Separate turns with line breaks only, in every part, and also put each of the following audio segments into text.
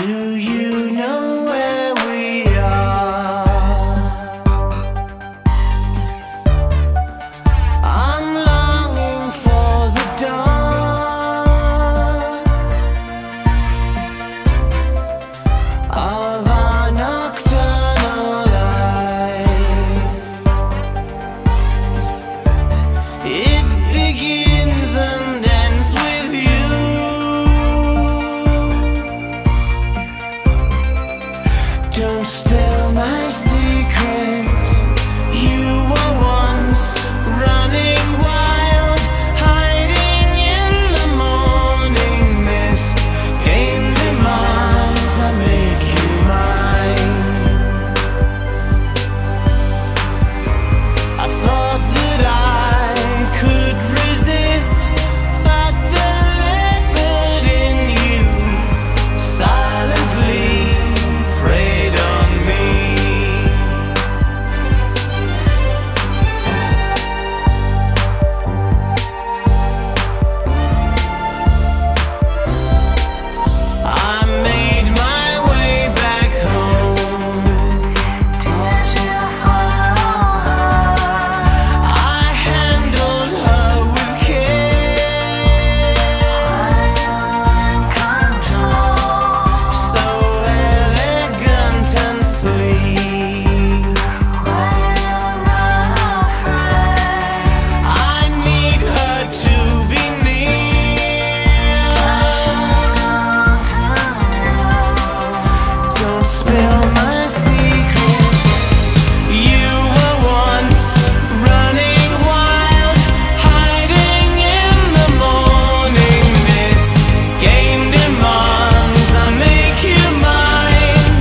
Do you know where we are? I'm longing for the dark of our nocturnal life. It begins and ends with you. Don't spill my secret. You were once running wild, hiding in the morning mist. Game demands I make you mine. I thought that I could resist, but the leopard in you silently preyed on me. I made my way back home. Did you follow her? I handled her with care. So elegant and sleek. I need her to be near. Don't spill my secret. You were once running wild, hiding in the morning mist. Game demands I make you mine.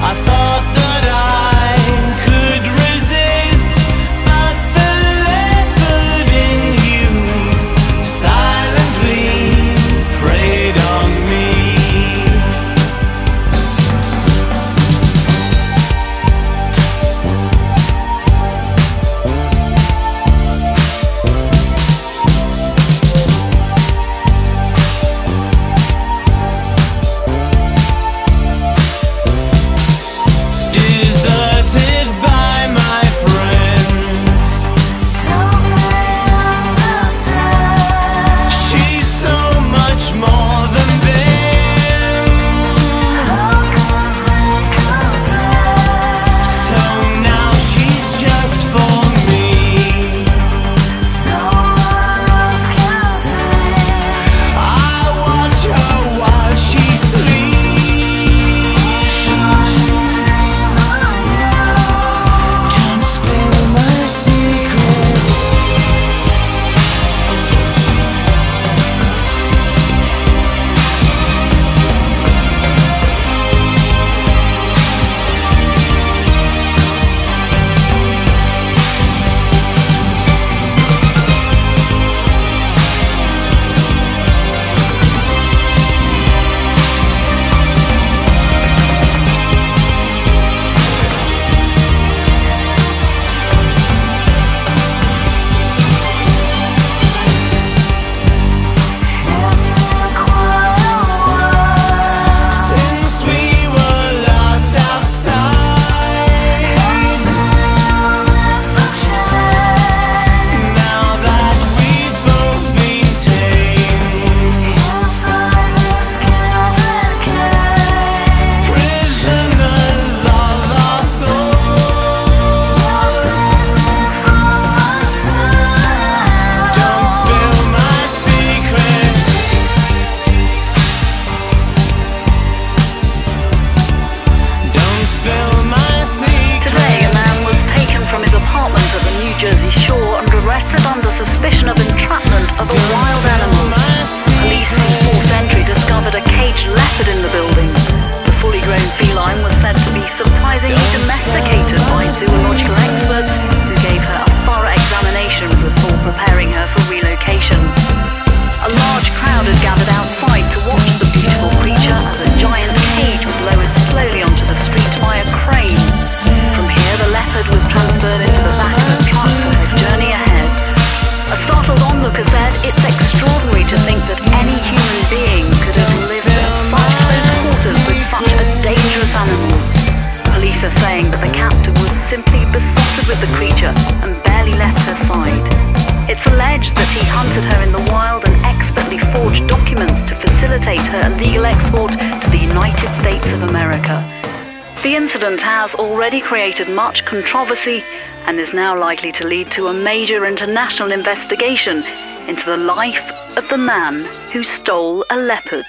I thought that I could resist, but the leopard in you silently preyed on me. Deserted by my friends. She's so much more than them. So now she's just for me. I watch her while she sleeps. Don't spill my secrets. Since we were lost outside, now that we've both been tamed, prisoners of our thoughts. Don't spill my secrets. Don't spill my secrets.
Today, a man was taken from his apartment at the New Jersey shore and arrested under suspicion of entrapment of a wild animal. Police from Fourth Entry discovered a caged leopard in the building. The fully grown feline was said to be surprisingly domesticated by zoological experts who gave her a thorough examination before preparing her for relocation. A large crowd had gathered outside to watch the beautiful creature as a giant cage was lowered slowly onto the street by a crane. From here, the leopard was transferred into the back of a truck for her journey ahead. A startled onlooker said, "It's extraordinary to think that any human the creature and barely left her side. It's alleged that he hunted her in the wild and expertly forged documents to facilitate her illegal export to the United States of America. The incident has already created much controversy and is now likely to lead to a major international investigation into the life of the man who stole a leopard.